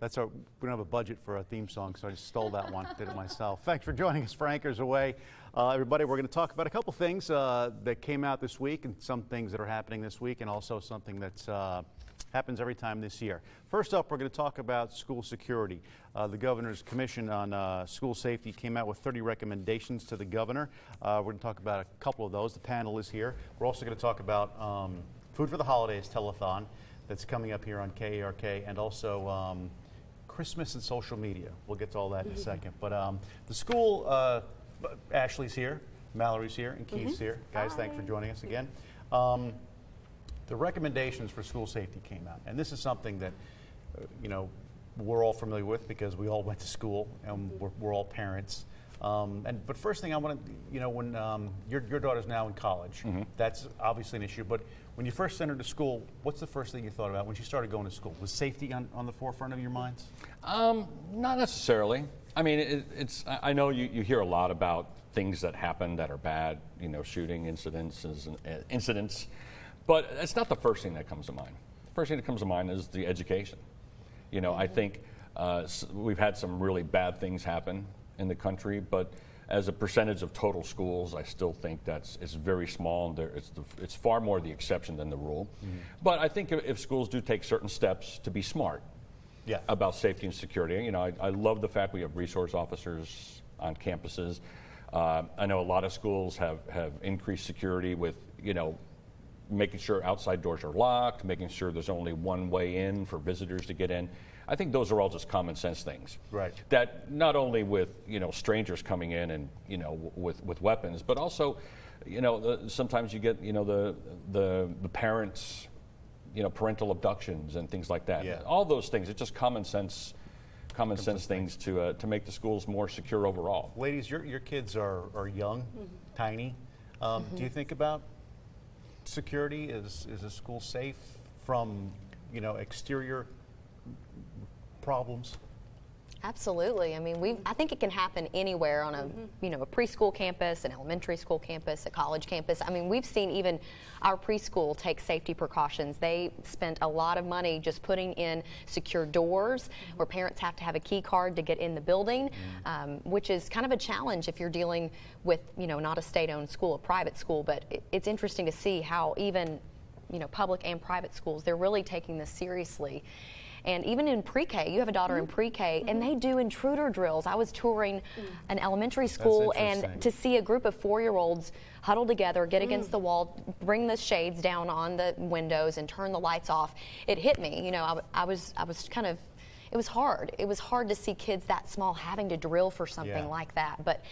We don't have a budget for a theme song, so I just stole that one, did it myself. Thanks for joining us, Frankers Away. Everybody, we're going to talk about a couple things that came out this week and some things that are happening this week and also something that's happens every time this year. First up, we're going to talk about school security. The Governor's Commission on School Safety came out with 30 recommendations to the Governor. We're going to talk about a couple of those. The panel is here. We're also going to talk about Food for the Holidays telethon that's coming up here on KARK, and also Christmas and social media. We'll get to all that in a second. But the school, Ashley's here, Mallory's here, and Keith's here. Guys, thanks for joining us again. The recommendations for school safety came out, and this is something that, we're all familiar with because we all went to school and we're all parents. But first thing I want to, when your daughter's now in college, that's obviously an issue. But when you first sent her to school, what's the first thing you thought about when she started going to school? Was safety on the forefront of your minds? Not necessarily. I mean, I know you hear a lot about things that happen that are bad, shooting incidents, but it's not the first thing that comes to mind. The first thing that comes to mind is the education. I think we've had some really bad things happen in the country, but as a percentage of total schools, I still think it's very small. It's far more the exception than the rule. But I think if schools do take certain steps to be smart about safety and security, I love the fact we have resource officers on campuses. I know a lot of schools have increased security with, making sure outside doors are locked, making sure there's only one way in for visitors to get in. I think those are all just common sense things. Right. That not only with strangers coming in and with weapons, but also sometimes you get the parents parental abductions and things like that. Yeah. All those things. It's just common sense things to make the schools more secure overall. Ladies, your kids are young, tiny. Do you think about security? Is a school safe from exterior problems? Absolutely. I mean, I think it can happen anywhere on a a preschool campus, an elementary school campus, a college campus. I mean, we've seen even our preschool take safety precautions. They spent a lot of money just putting in secure doors where parents have to have a key card to get in the building, which is kind of a challenge if you're dealing with not a state-owned school, a private school. But it's interesting to see how even public and private schools, they're really taking this seriously. And even in pre-K, you have a daughter in pre-K, and they do intruder drills. I was touring an elementary school, and to see a group of 4-year-olds huddle together, get against the wall, bring the shades down on the windows, and turn the lights off, it hit me. I was kind of, it was hard. It was hard to see kids that small having to drill for something like that. But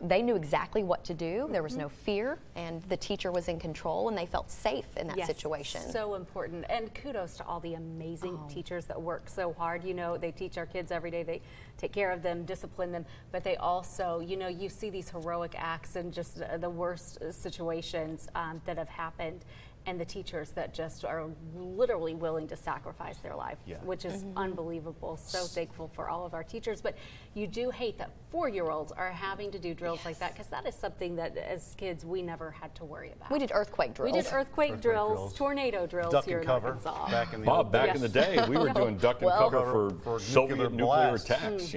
they knew exactly what to do. There was no fear, and the teacher was in control, and they felt safe in that situation. So important. And kudos to all the amazing teachers that work so hard. They teach our kids every day. They take care of them, discipline them, but they also, you see these heroic acts and just the worst situations that have happened. And the teachers that just are literally willing to sacrifice their life, which is unbelievable. So thankful for all of our teachers. But you do hate that 4-year-olds are having to do drills like that, because that is something that as kids we never had to worry about. We did earthquake drills. We did earthquake drills, tornado drills duck here and in cover. Arkansas. Back in the day, we were doing duck and cover for Soviet nuclear attacks.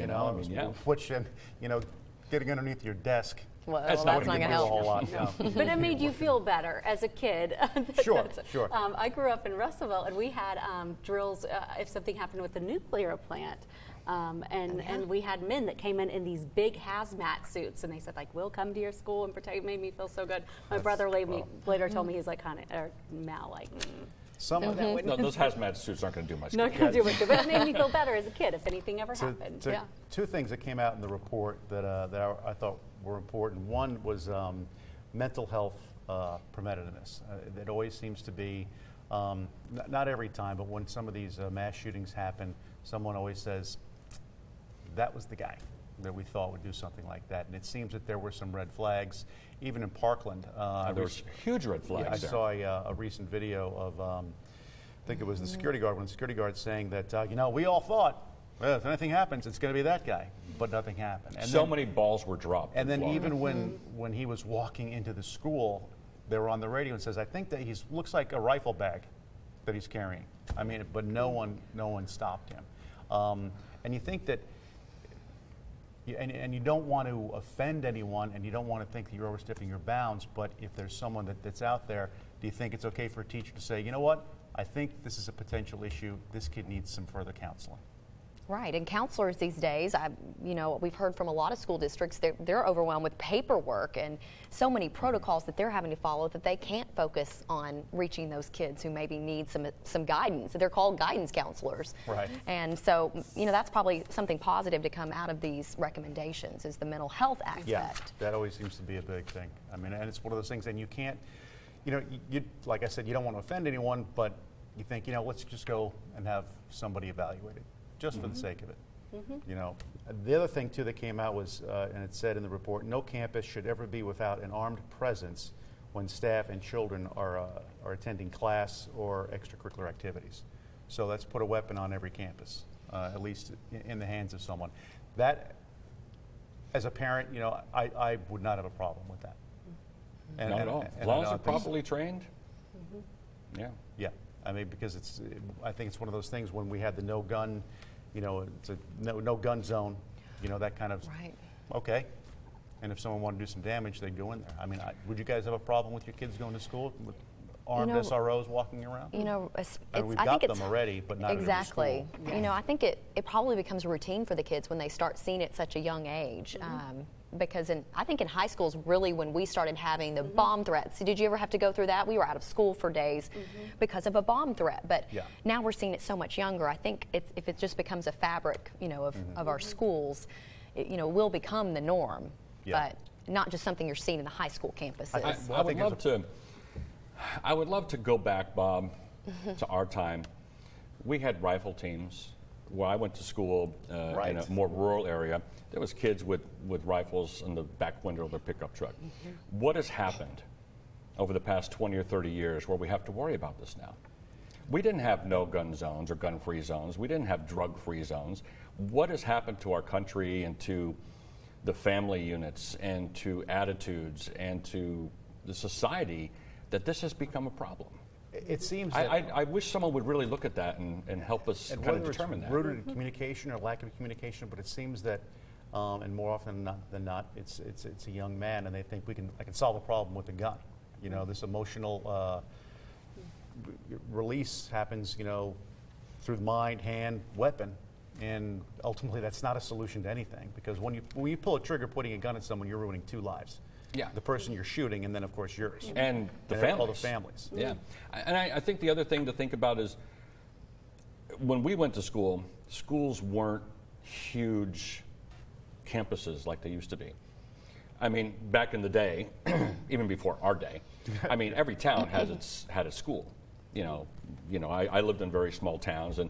Which getting underneath your desk. Well, that's not going to help. But it made you feel better as a kid. Sure. I grew up in Russellville, and we had drills if something happened with the nuclear plant. And we had men that came in these big hazmat suits, and they said, we'll come to your school and protect. It made me feel so good. My brother later told me, he's like, Mal, those hazmat suits aren't going to do much. Not going to do much good, but it made me feel better as a kid if anything ever happened. Two things that came out in the report that I thought were important. One was mental health preventiveness. It always seems to be, not every time, but when some of these mass shootings happen, someone always says, that was the guy that we thought would do something like that. And it seems that there were some red flags, even in Parkland. There was huge red flags. I saw a recent video of, I think it was the security guard, when the security guard saying that, we all thought, well, if anything happens, it's going to be that guy. But nothing happened. And so many balls were dropped. And then even when he was walking into the school, they were on the radio and says, I think that looks like a rifle bag that he's carrying. I mean, but no one stopped him. And you think that, and you don't want to offend anyone, and you don't want to think that you're overstepping your bounds, but if there's someone that's out there, do you think it's okay for a teacher to say, you know what, I think this is a potential issue, this kid needs some further counseling? Right, and counselors these days, we've heard from a lot of school districts, they're overwhelmed with paperwork and so many protocols that they're having to follow that they can't focus on reaching those kids who maybe need some guidance. They're called guidance counselors. Right. And so, that's probably something positive to come out of these recommendations is the mental health aspect. Yeah, that always seems to be a big thing. I mean, and it's one of those things, and you can't, you like I said, you don't want to offend anyone, but you think, let's just go and have somebody evaluated, just for the sake of it. The other thing too that came out was, and it said in the report, no campus should ever be without an armed presence when staff and children are attending class or extracurricular activities. So let's put a weapon on every campus, at least in the hands of someone. That, as a parent, I would not have a problem with that. Not at all. As long as they're properly trained. Yeah. Yeah. I mean, because I think it's one of those things when we had the no gun, it's a no gun zone, that kind of, Right. Okay. And if someone wanted to do some damage, they'd go in there. I mean, would you guys have a problem with your kids going to school with armed SROs walking around? We've got them already, but not exactly. in every school. I think it probably becomes a routine for the kids when they start seeing it at such a young age. Because I think in high school is really when we started having the bomb threats. Did you ever have to go through that? We were out of school for days because of a bomb threat. But now we're seeing it so much younger. I think if it just becomes a fabric, of our schools, it will become the norm. Yeah. But not just something you're seeing in the high school campuses. I would love to go back, Bob, to our time. We had rifle teams. Where I went to school in a more rural area, there was kids with rifles in the back window of their pickup truck. What has happened over the past 20 or 30 years where we have to worry about this now? We didn't have no gun zones or gun-free zones. We didn't have drug-free zones. What has happened to our country and to the family units and to attitudes and to the society that this has become a problem? It seems that I wish someone would really look at that and help us kind of determine that. Rooted in communication or lack of communication, but it seems that, and more often than not, it's a young man, and they think I can solve a problem with a gun. This emotional release happens, through the mind, hand, weapon, and ultimately that's not a solution to anything, because when you pull a trigger, putting a gun at someone, you're ruining two lives. Yeah. The person you're shooting, and then of course yours. And the families. All the families. Yeah. And I think the other thing to think about is when we went to school, schools weren't huge campuses like they used to be. I mean, back in the day, even before our day, I mean, every town had a school. I lived in very small towns, and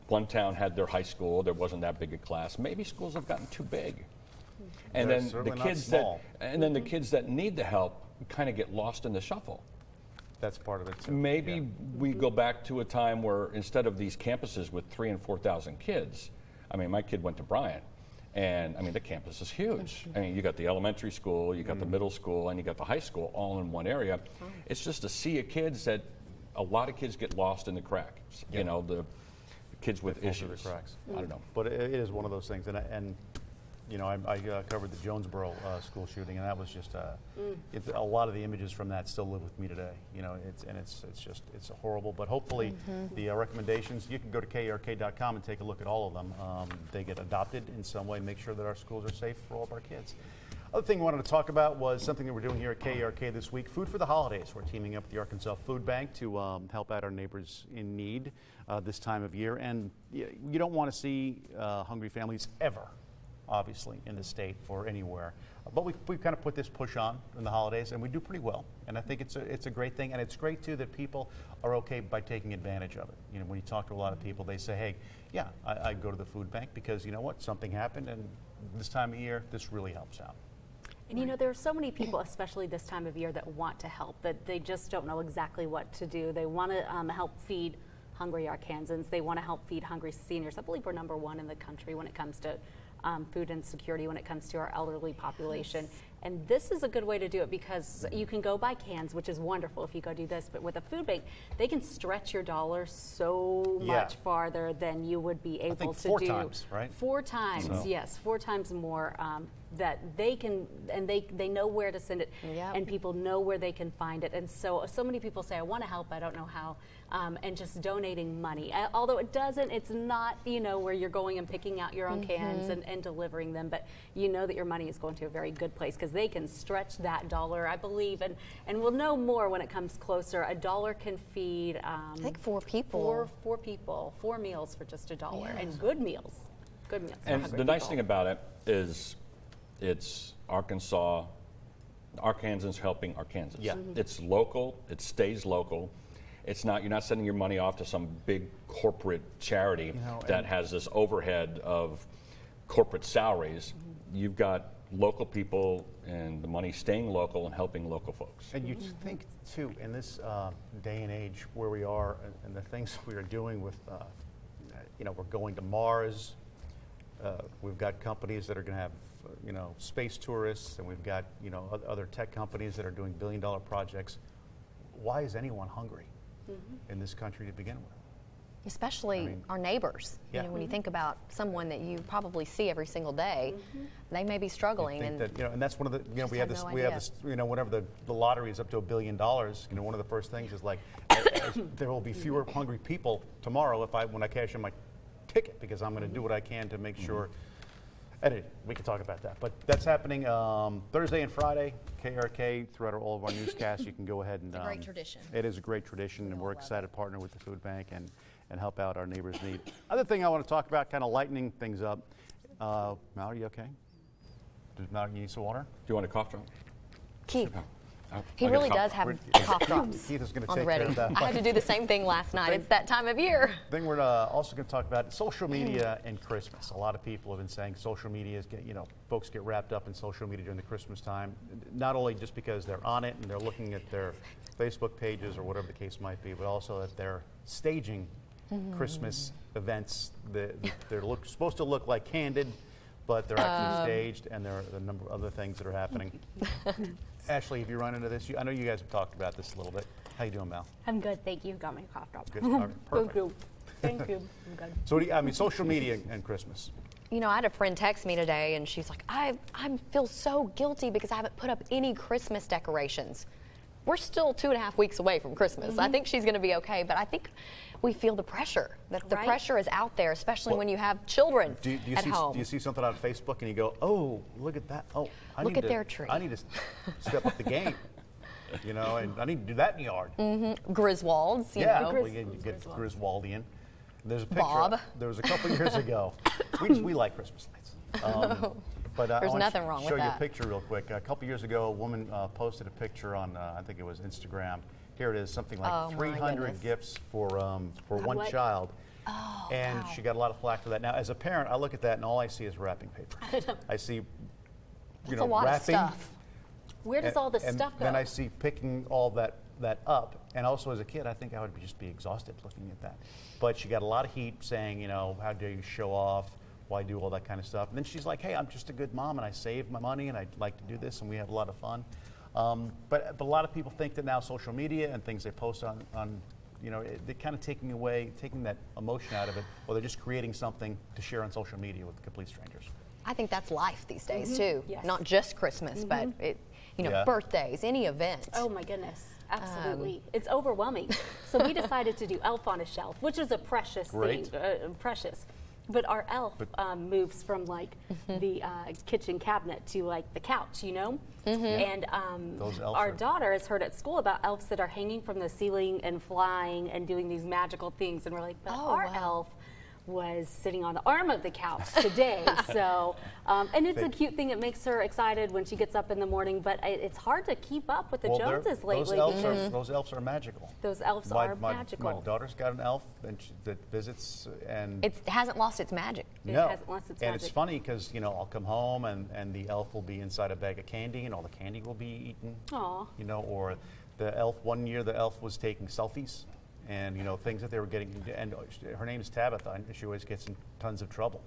one town had their high school. There wasn't that big a class. Maybe schools have gotten too big. And then the kids that need the help kind of get lost in the shuffle. That's part of it too. Maybe we go back to a time where instead of these campuses with 3,000 and 4,000 kids, I mean, my kid went to Bryant, and I mean, the campus is huge. I mean, you got the elementary school, you got the middle school, and you got the high school all in one area. It's just a sea of kids that a lot of kids get lost in the cracks. The kids with issues. The cracks. I don't know. But it is one of those things, and I covered the Jonesboro school shooting, and that was just a lot of the images from that still live with me today. It's horrible. But hopefully, the recommendations, you can go to KERK.com and take a look at all of them. They get adopted in some way. Make sure that our schools are safe for all of our kids. Other thing we wanted to talk about was something that we're doing here at KERK this week: Food for the Holidays. We're teaming up with the Arkansas Food Bank to help out our neighbors in need this time of year. And you don't want to see hungry families ever, obviously, in the state or anywhere. But we've kind of put this push on in the holidays, and we do pretty well. And I think it's a great thing, and it's great too that people are okay by taking advantage of it. When you talk to a lot of people, they say, hey, yeah, I go to the food bank because you know what, something happened, and this time of year, this really helps out. And there are so many people, especially this time of year, that want to help, that they just don't know exactly what to do. They want to help feed hungry Arkansans. They want to help feed hungry seniors. I believe we're number one in the country when it comes to food insecurity, when it comes to our elderly population. And this is a good way to do it because you can go buy cans, which is wonderful if you go do this. But with a food bank, they can stretch your dollar so much farther than you would be able to four do. times, right? 4 times, yes, 4 times more. That they can, and they know where to send it, and people know where they can find it. And so many people say, I want to help, I don't know how, and just donating money. Although it's not, where you're going and picking out your own cans and delivering them, but you know that your money is going to a very good place because they can stretch that dollar, I believe, and we'll know more when it comes closer. A dollar can feed, I think 4 people. Four people, 4 meals for just $1, and good meals. Good meals. And the nice thing about it is, it's Arkansans helping Arkansans. Yeah. It's local. It stays local. It's not, you're not sending your money off to some big corporate charity that has this overhead of corporate salaries. You've got local people and the money staying local and helping local folks. And you think, too, in this day and age where we are and the things we are doing with, we're going to Mars. We've got companies that are going to have space tourists, and we've got, other tech companies that are doing billion-dollar projects. Why is anyone hungry in this country to begin with? Especially our neighbors. When you think about someone that you probably see every single day, they may be struggling. And that's one of the, we have this, whenever the lottery is up to $1 billion, one of the first things is like, there will be fewer hungry people tomorrow when I cash in my ticket, because I'm going to do what I can to make sure. Anyway, we can talk about that. But that's happening Thursday and Friday, KRK, throughout all of our newscasts. You can go ahead and... It's a great tradition. It is a great tradition, and we're excited to partner with the food bank and help out our neighbors' need. Other thing I want to talk about, kind of lightening things up. Mallory, you okay? Mallory, you need some water? Do you want a cough drop? Keith. I'll He get a really cough does drop. have cough drops Keith is going to on the take ready. care of that. I had to do the same thing last night. It's that time of year. Thing we're also going to talk about social media and Christmas. A lot of people have been saying social media is, folks get wrapped up in social media during the Christmas time, not only just because they're on it and they're looking at their Facebook pages or whatever the case might be, but also that they're staging Christmas events. They're supposed to look like candid, but they're actually staged, and there are a number of other things that are happening. Ashley, have you run into this? I know you guys have talked about this a little bit. How you doing, Mal? I'm good, thank you. Got my cough drop. Good. All right, perfect. Thank you. Thank you. I'm good. So, what do you, social media and Christmas. I had a friend text me today, and she's like, I feel so guilty because I haven't put up any Christmas decorations. We're still 2.5 weeks away from Christmas. I think she's going to be okay, but I think we feel the pressure. That the pressure is out there, especially when you have children at home. Do you see something on Facebook and you go, oh, look at that. Oh, Look at their tree. I need to step up the game. And I need to do that in the yard. Griswolds, you know. You get Griswoldian. There's a picture. Bob. There was a couple years ago. We like Christmas lights. But There's I nothing wrong show with you that. a picture real quick. A couple years ago, a woman posted a picture on, I think it was Instagram. Here it is, something like Oh, my 300 goodness. gifts for one child. Oh, And wow. she got a lot of flack for that. Now, as a parent, I look at that and all I see is wrapping paper. I see, That's a lot wrapping. of stuff. Where does all this and stuff go? then I see picking all that up. And also as a kid, I think I would just be exhausted looking at that. But she got a lot of heat saying, how dare you show off? Why do all that kind of stuff? And then she's like, hey, I'm just a good mom and I save my money and I like to do this and we have a lot of fun. But a lot of people think that now social media and things they post on they're kind of taking that emotion out of it, or they're just creating something to share on social media with complete strangers. I think that's life these days too. Yes. Not just Christmas, but Yeah. birthdays, any event. Oh my goodness, absolutely. It's overwhelming. So we decided to do Elf on a Shelf, which is a precious Great. thing, precious. But our elf moves from like the kitchen cabinet to like the couch, And Those elves our are- daughter has heard at school about elves that are hanging from the ceiling and flying and doing these magical things. And we're like, but Oh, our wow. elf was sitting on the arm of the couch today. So, and it's a cute thing. It makes her excited when she gets up in the morning, but it's hard to keep up with the Joneses lately. Those elves are magical. Those elves are magical. My daughter's got an elf that visits, and It hasn't lost its magic. It no. hasn't lost its and magic. it's funny because I'll come home and the elf will be inside a bag of candy and all the candy will be eaten. Aw. Or the elf. One year the elf was taking selfies, and things that they were getting. And her name is Tabitha, and she always gets in tons of trouble.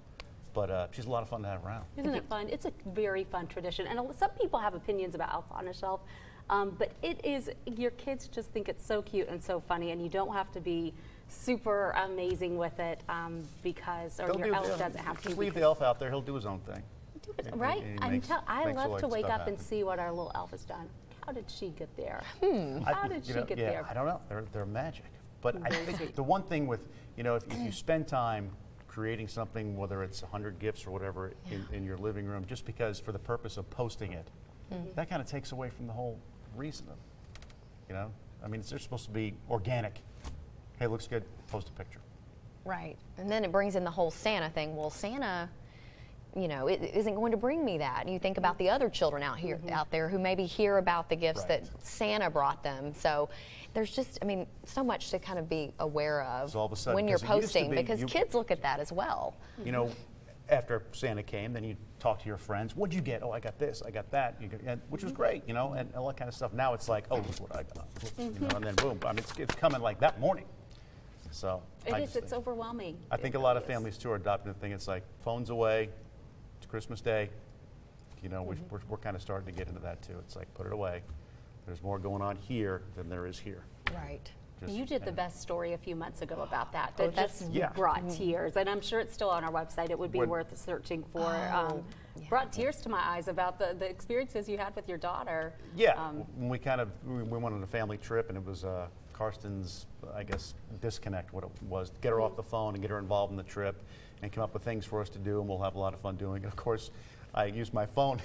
But she's a lot of fun to have around. Isn't it fun? It's a very fun tradition. And some people have opinions about Elf on a Shelf, but it is, your kids just think it's so cute and so funny, and you don't have to be super amazing with it because, or your elf doesn't have to. Just leave the elf out there. He'll do his own thing. Right? I makes love all to that wake stuff up and happen. see what our little elf has done. How did she get there? How did she get there? I don't know. They're magic. But I Very think sweet. the one thing with, if you spend time creating something, whether it's 100 gifts or whatever in your living room, just because for the purpose of posting it, that kind of takes away from the whole reason of, I mean, they're supposed to be organic. Hey, looks good, post a picture. Right. And then it brings in the whole Santa thing. Well, Santa, it isn't going to bring me that. And you think about the other children out there who maybe hear about the gifts that Santa brought them. So there's just, so much to kind of be aware of So all of a sudden, when you're 'cause it used to posting, be because you- kids look at that as well. After Santa came, then you talk to your friends. What'd you get? Oh, I got this, I got that, which was great, and all that kind of stuff. Now it's like, oh, look what I got, and then boom. It's coming like that morning. So It's overwhelming. I think a lot of families too are adopting the thing. It's like phones away. It's Christmas Day. We're kind of starting to get into that too. It's like put it away. There's more going on here than there is here. Right. You did the best story a few months ago about that. Oh, That just brought tears, and I'm sure it's still on our website. It would be worth searching for. Brought tears to my eyes about the experiences you had with your daughter. Yeah, when we went on a family trip, and it was Karsten's, I guess, disconnect. What it was, get her off the phone and get her involved in the trip, and come up with things for us to do, and we'll have a lot of fun doing it. Of course, I used my phone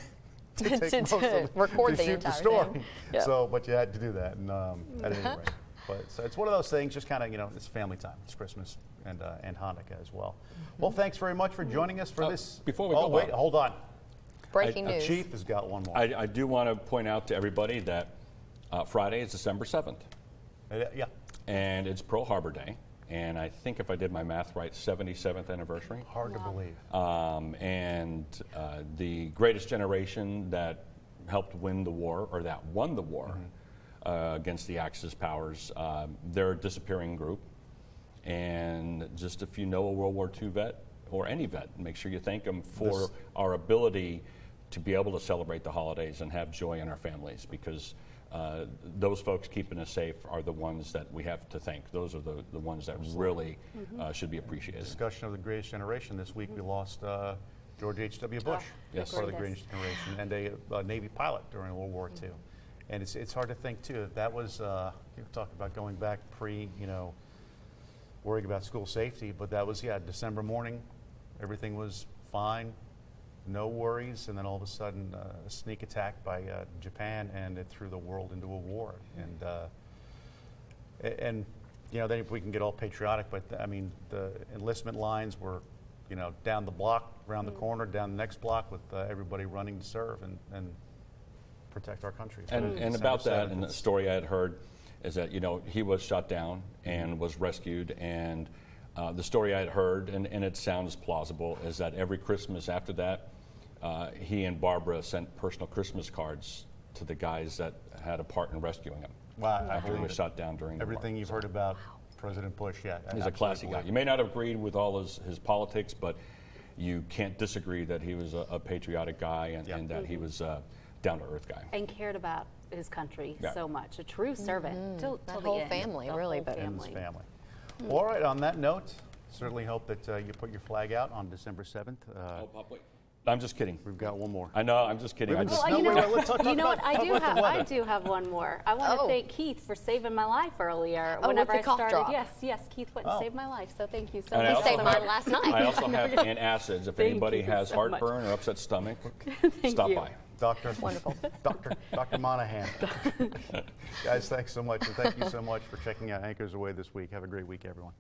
to take most of it, record to the shoot entire the story. thing. Yeah. So, but you had to do that, and at any rate. But so it's one of those things, just kind of, it's family time. It's Christmas and Hanukkah as well. Well, thanks very much for joining us for this. Before we go, wait, Bob. hold on. Breaking news. Chief has got one more. I do want to point out to everybody that Friday is December 7th, Yeah. and it's Pearl Harbor Day. And I think if I did my math right, 77th anniversary. Hard to believe. And the greatest generation that helped win the war, or that won the war against the Axis powers, they're a disappearing group. And just if you know a World War II vet, or any vet, make sure you thank them for our ability to be able to celebrate the holidays and have joy in our families, because those folks keeping us safe are the ones that we have to thank. Those are the ones that really should be appreciated. Discussion of the greatest generation. This week we lost George H.W. Bush, Yes. part of the greatest generation, and a Navy pilot during World War II. And it's hard to think too that was you talk about going back worrying about school safety, but that was December morning, everything was fine, no worries, and then all of a sudden a sneak attack by Japan, and it threw the world into a war. And then if we can get all patriotic, but the enlistment lines were down the block, around the corner, down the next block, with everybody running to serve and protect our country. And about that, and the story I had heard is that he was shot down and was rescued, and the story I had heard, and it sounds plausible, is that every Christmas after that, he and Barbara sent personal Christmas cards to the guys that had a part in rescuing him. Wow, After he was shot down during everything the war. you've heard about President Bush, He's a classy guy. You may not have agreed with all his politics, but you can't disagree that he was a patriotic guy and that he was a down-to-earth guy. And cared about his country Yeah. so much. A true servant. Till That the whole end. family, The really, whole but- and his family. family. Well, all right, on that note, certainly hope that you put your flag out on December 7th. Wait. I'm just kidding. We've got one more. I know, I'm just kidding. I Well, just, No, you wait, know, wait, let's talk you know about- what? I talk do about the have. I weather. do have one more. I want to Oh. thank Keith for saving my life earlier. Oh, whenever with I the cough started. drop. Yes, Keith went Oh. and saved my life. So thank you so And I much. also saved have- mine last night. I also have antacids. If Thank anybody you has so much. heartburn or upset stomach, Thank stop you. by. Doctor. Wonderful. Dr. Monahan. Guys, thanks so much, and thank you so much for checking out Anchors Away this week. Have a great week, everyone.